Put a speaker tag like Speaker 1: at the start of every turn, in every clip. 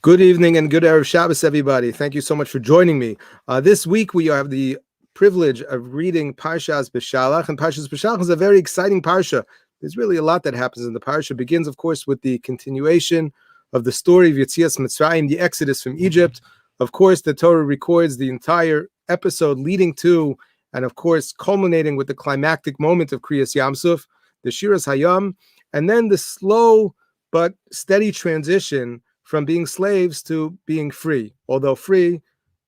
Speaker 1: Good evening and good Erev Shabbos, everybody. Thank you so much for joining me. This week we have the privilege of reading Parshas B'Shalach, and Parshas B'Shalach is a very exciting parsha. There's really a lot that happens in the parsha. It begins, of course, with the continuation of the story of Yetzias Mitzrayim, the Exodus from Egypt. Of course, the Torah records the entire episode leading to, and of course, culminating with the climactic moment of Kriyas Yamsuf, the Shiras Hayam, and then the slow but steady transition from being slaves to being free, although free,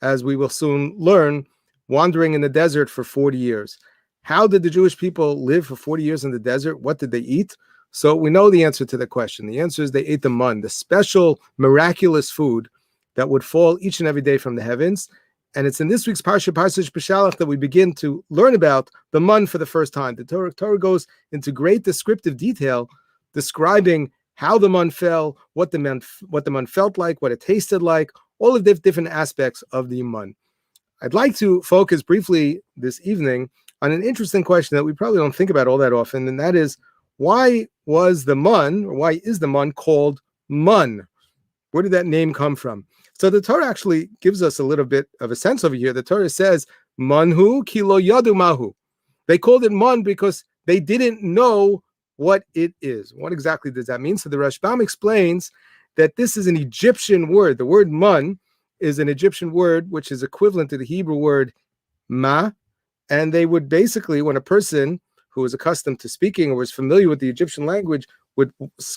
Speaker 1: as we will soon learn, wandering in the desert for 40 years. How did the Jewish people live for 40 years in the desert? What did they eat? So we know the answer to the question. The answer is they ate the mun, the special, miraculous food that would fall each and every day from the heavens. And it's in this week's Parsha, Parshas B'Shalach, that we begin to learn about the mun for the first time. The Torah goes into great descriptive detail, describing how the mun fell, what the mun felt like, what it tasted like, all of the different aspects of the mun. I'd like to focus briefly this evening on an interesting question that we probably don't think about all that often, and that is, why is the mun called mun? Where did that name come from? So the Torah actually gives us a little bit of a sense over here. The Torah says, manhu ki lo yadu mahu. They called it mun because they didn't know what it is. What exactly does that mean? So the Rashbam explains that this is an Egyptian word. The word mun is an Egyptian word which is equivalent to the Hebrew word ma, and they would basically, when a person who was accustomed to speaking or was familiar with the Egyptian language would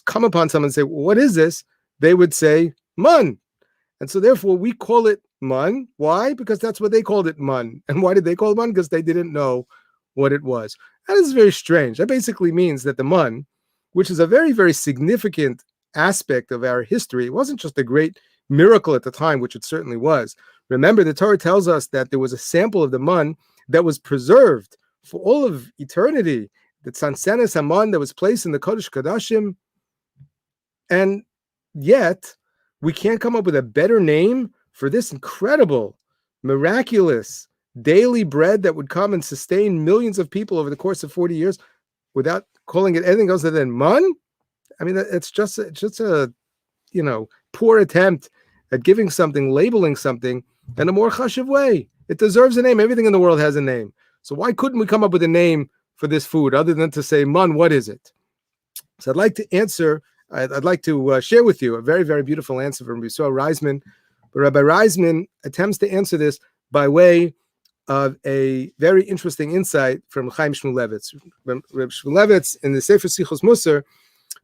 Speaker 1: come upon someone and say, what is this? They would say mun. And so therefore we call it mun. Why? Because that's what they called it, mun. And why did they call it mun? Because they didn't know what it was. That is very strange. That basically means that the mun, which is a very, very significant aspect of our history, it wasn't just a great miracle at the time, which it certainly was. Remember, the Torah tells us that there was a sample of the mun that was preserved for all of eternity, the Tzansenes Haman that was placed in the Kodesh Kodashim, and yet we can't come up with a better name for this incredible, miraculous daily bread that would come and sustain millions of people over the course of 40 years without calling it anything else than mun. I mean, it's just a poor attempt at giving something, labeling something in a more chashuv way. It deserves a name. Everything in the world has a name. So why couldn't we come up with a name for this food other than to say mun? What is it? So I'd like to share with you a very, very beautiful answer from Rabbi Reisman. But Rabbi Reisman attempts to answer this by way of a very interesting insight from Chaim Shmulevitz. Rabbi Shmulevitz in the Sefer Sichos Musar,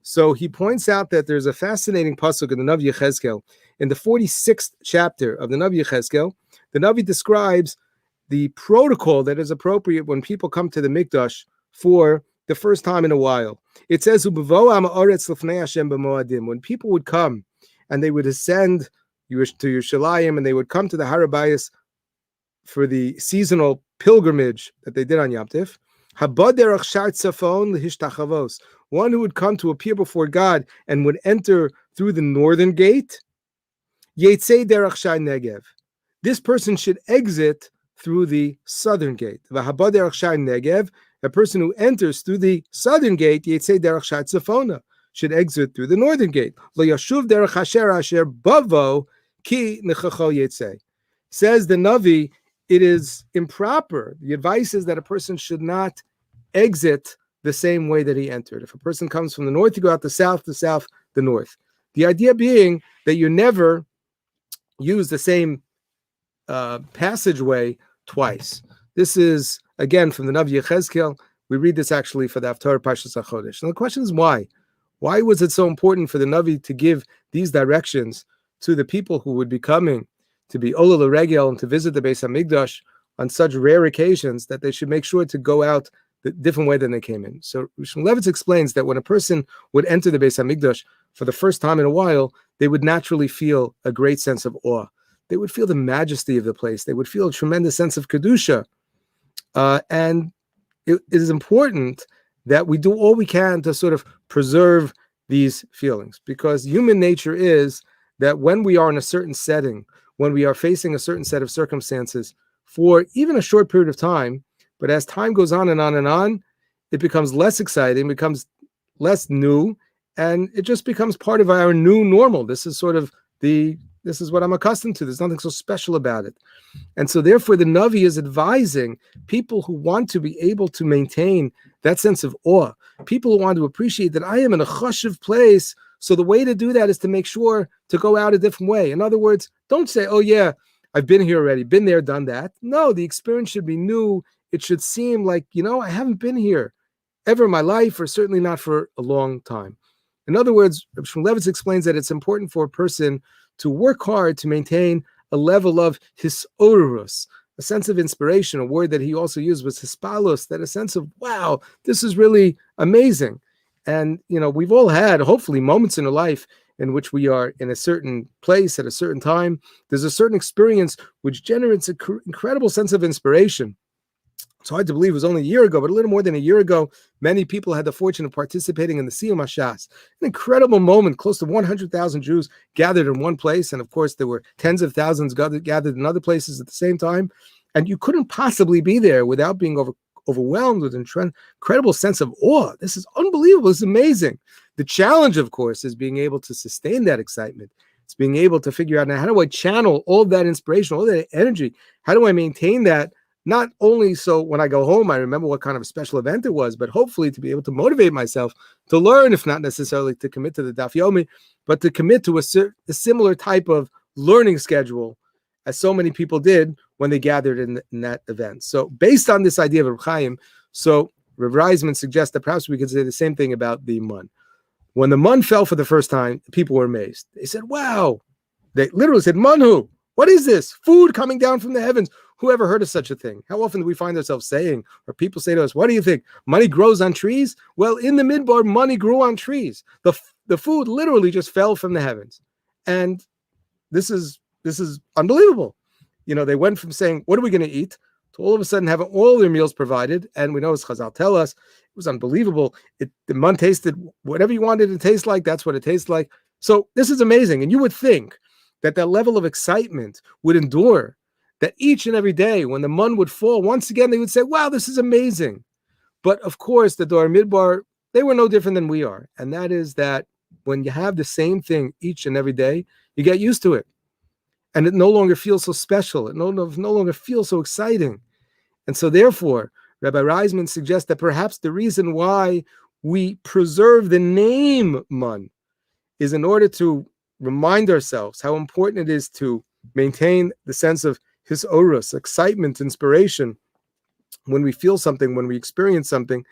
Speaker 1: so he points out that there's a fascinating pasuk in the Navi Yechezkel. In the 46th chapter of the Navi Yechezkel, the Navi describes the protocol that is appropriate when people come to the Mikdash for the first time in a while. It says, when people would come and they would ascend to Yerushalayim and they would come to the Har HaBayis for the seasonal pilgrimage that they did on Yom Tif, one who would come to appear before God and would enter through the northern gate, this person should exit through the southern gate. A person who enters through the southern gate should exit through the northern gate. Says the Navi, it is improper. The advice is that a person should not exit the same way that he entered. If a person comes from the north, you go out the south, the north. The idea being that you never use the same passageway twice. This is, again, from the Navi Yechezkel. We read this actually for the Haftarah Parshas HaChodesh. And the question is why? Why was it so important for the Navi to give these directions to the people who would be coming to be Ola L'Regel and to visit the Beis HaMikdash on such rare occasions that they should make sure to go out the different way than they came in? So Shmulevitz explains that when a person would enter the Beis HaMikdash for the first time in a while, they would naturally feel a great sense of awe. They would feel the majesty of the place. They would feel a tremendous sense of Kedusha. And it is important that we do all we can to sort of preserve these feelings, because human nature is that when we are in a certain setting, when we are facing a certain set of circumstances for even a short period of time, but as time goes on and on and on, it becomes less exciting, becomes less new, and it just becomes part of our new normal. This is sort of This is what I'm accustomed to. There's nothing so special about it. And so therefore the Navi is advising people who want to be able to maintain that sense of awe, people who want to appreciate that I am in a chashuv place. So the way to do that is to make sure to go out a different way. In other words, don't say, oh yeah, I've been here already, been there, done that. No, the experience should be new. It should seem like, I haven't been here ever in my life, or certainly not for a long time. In other words, Rabbi Shmulevitz explains that it's important for a person to work hard to maintain a level of hisorus, a sense of inspiration. A word that he also used was hispalos, that a sense of, wow, this is really amazing. And, we've all had, hopefully, moments in our life in which we are in a certain place at a certain time. There's a certain experience which generates an incredible sense of inspiration. It's hard to believe it was only a year ago, but a little more than a year ago, many people had the fortune of participating in the Siyum HaShas, an incredible moment. Close to 100,000 Jews gathered in one place, and of course there were tens of thousands gathered in other places at the same time, and you couldn't possibly be there without being overwhelmed with an incredible sense of awe. This is unbelievable. This is amazing. The challenge, of course, is being able to sustain that excitement. It's being able to figure out, now, how do I channel all of that inspiration, all that energy? How do I maintain that? Not only so when I go home, I remember what kind of a special event it was, but hopefully to be able to motivate myself to learn, if not necessarily to commit to the Daf Yomi, but to commit to a similar type of learning schedule as so many people did when they gathered in that event. So based on this idea of Reb Chaim, so Rav Reisman suggests that perhaps we could say the same thing about the mun. When the mun fell for the first time, people were amazed. They said, wow. They literally said, Manhu, what is this? Food coming down from the heavens. Who ever heard of such a thing? How often do we find ourselves saying, or people say to us, what do you think? Money grows on trees? Well, in the Midbar, money grew on trees. The food literally just fell from the heavens. And this is unbelievable. They went from saying, what are we going to eat? To all of a sudden having all their meals provided. And we know, as Chazal tell us, it was unbelievable. The mun tasted whatever you wanted it to taste like. That's what it tastes like. So this is amazing. And you would think that level of excitement would endure, that each and every day when the mun would fall, once again, they would say, wow, this is amazing. But of course, the Dor Midbar, they were no different than we are. And that is that when you have the same thing each and every day, you get used to it. And it no longer feels so special. It no longer feels so exciting. And so therefore, Rabbi Reisman suggests that perhaps the reason why we preserve the name mun is in order to remind ourselves how important it is to maintain the sense of his orus, excitement, inspiration, when we feel something, when we experience something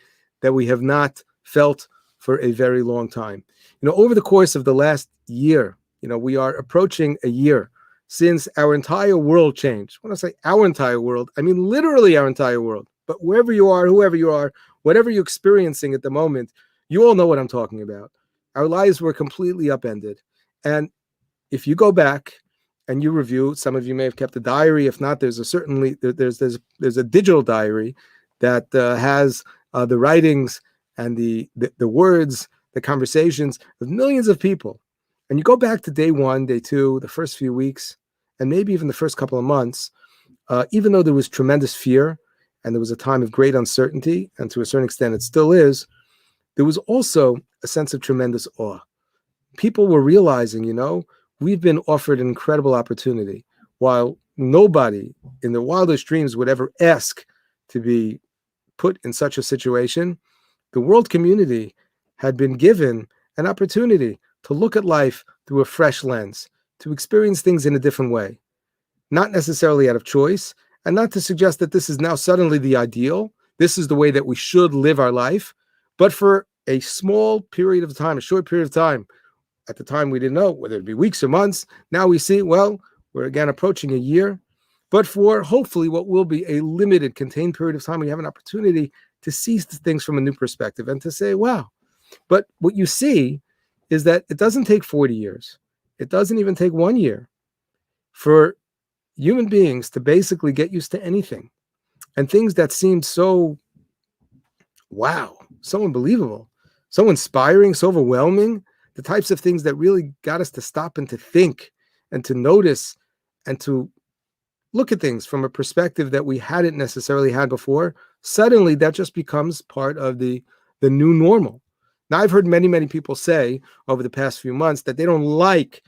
Speaker 1: that we have not felt for a very long time. Over the course of the last year, we are approaching a year since our entire world changed. When I say our entire world, I mean literally our entire world. But wherever you are, whoever you are, whatever you're experiencing at the moment, you all know what I'm talking about. Our lives were completely upended. And if you go back and you review, some of you may have kept a diary. If not, there's a digital diary that has the writings and the words, the conversations of millions of people. And you go back to day one, day two, the first few weeks, and maybe even the first couple of months, even though there was tremendous fear and there was a time of great uncertainty, and to a certain extent it still is, there was also a sense of tremendous awe. People were realizing, we've been offered an incredible opportunity. While nobody in their wildest dreams would ever ask to be put in such a situation, the world community had been given an opportunity to look at life through a fresh lens, to experience things in a different way, not necessarily out of choice, and not to suggest that this is now suddenly the ideal, this is the way that we should live our life, but for a small period of time, a short period of time. At the time, we didn't know whether it'd be weeks or months. Now we see, well, we're again approaching a year, but for hopefully what will be a limited, contained period of time, we have an opportunity to see things from a new perspective and to say, wow. But what you see is that it doesn't take 40 years. It doesn't even take 1 year for human beings to basically get used to anything. And things that seemed so, wow, so unbelievable, so inspiring, so overwhelming, the types of things that really got us to stop and to think and to notice and to look at things from a perspective that we hadn't necessarily had before, suddenly that just becomes part of the new normal. Now, I've heard many, many people say over the past few months that they don't like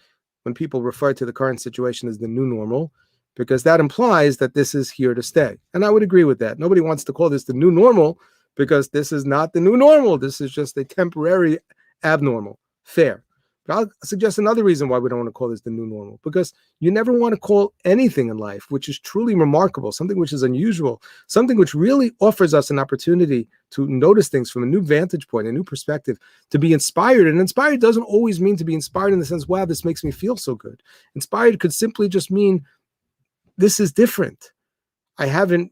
Speaker 1: when people refer to the current situation as the new normal, because that implies that this is here to stay. And I would agree with that. Nobody wants to call this the new normal because this is not the new normal. This is just a temporary abnormal. Fair. But I'll suggest another reason why we don't want to call this the new normal, because you never want to call anything in life which is truly remarkable, something which is unusual, something which really offers us an opportunity to notice things from a new vantage point, a new perspective, to be inspired. And inspired doesn't always mean to be inspired in the sense, wow, this makes me feel so good. Inspired could simply just mean, this is different. I haven't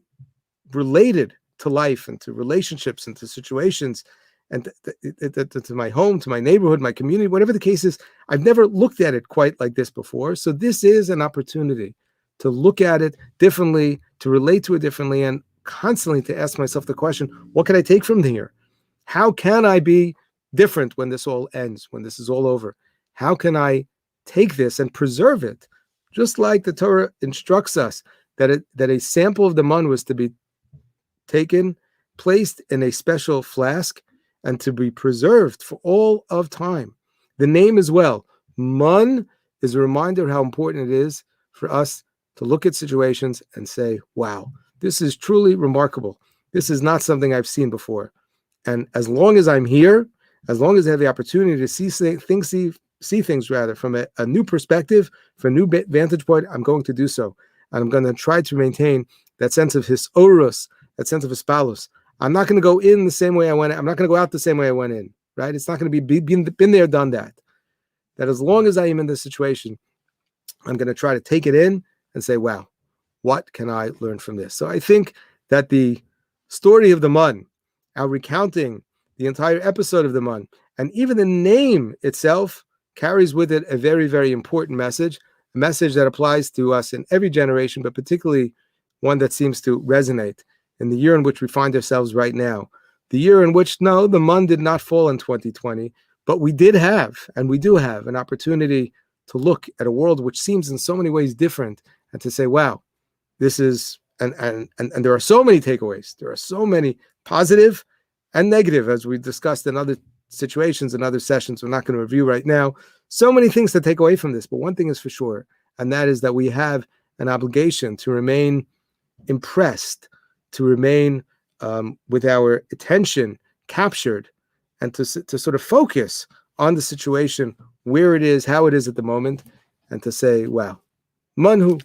Speaker 1: related to life and to relationships and to situations and to my home, to my neighborhood, my community, whatever the case is. I've never looked at it quite like this before. So this is an opportunity to look at it differently, to relate to it differently, and constantly to ask myself the question, what can I take from here? How can I be different when this all ends, when this is all over? How can I take this and preserve it? Just like the Torah instructs us that a sample of the man was to be taken, placed in a special flask, and to be preserved for all of time. The name as well, man, is a reminder of how important it is for us to look at situations and say, wow, this is truly remarkable. This is not something I've seen before. And as long as I'm here, as long as I have the opportunity to see things from a new perspective, from a new vantage point, I'm going to do so. And I'm going to try to maintain that sense of hisorus, that sense of hispalus. I'm not going to go in the same way I went. I'm not going to go out the same way I went in, right? It's not going to be been there, done that. That as long as I am in this situation, I'm going to try to take it in and say, wow, what can I learn from this? So I think that the story of the man, our recounting the entire episode of the man, and even the name itself carries with it a very, very important message, a message that applies to us in every generation, but particularly one that seems to resonate in the year in which we find ourselves right now. The year in which, no, the man did not fall in 2020, but we did have, and we do have, an opportunity to look at a world which seems in so many ways different and to say, wow, this is, and there are so many takeaways. There are so many positive and negative, as we discussed in other situations and other sessions we're not going to review right now. So many things to take away from this, but one thing is for sure, and that is that we have an obligation to remain impressed, to remain with our attention captured, and to sort of focus on the situation, where it is, how it is at the moment, and to say, wow, manhu,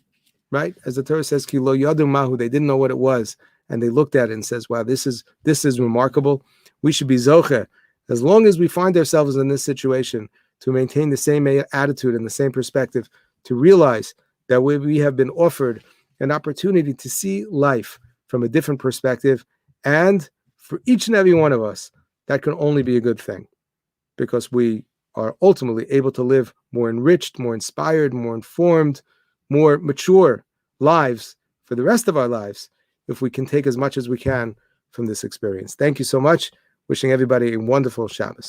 Speaker 1: right? As the Torah says, ki lo yadu mahu, they didn't know what it was, and they looked at it and says, wow, this is remarkable. We should be zoche, as long as we find ourselves in this situation, to maintain the same attitude and the same perspective, to realize that we have been offered an opportunity to see life from a different perspective, and for each and every one of us, that can only be a good thing, because we are ultimately able to live more enriched, more inspired, more informed, more mature lives for the rest of our lives, if we can take as much as we can from this experience. Thank you so much. Wishing everybody a wonderful Shabbos.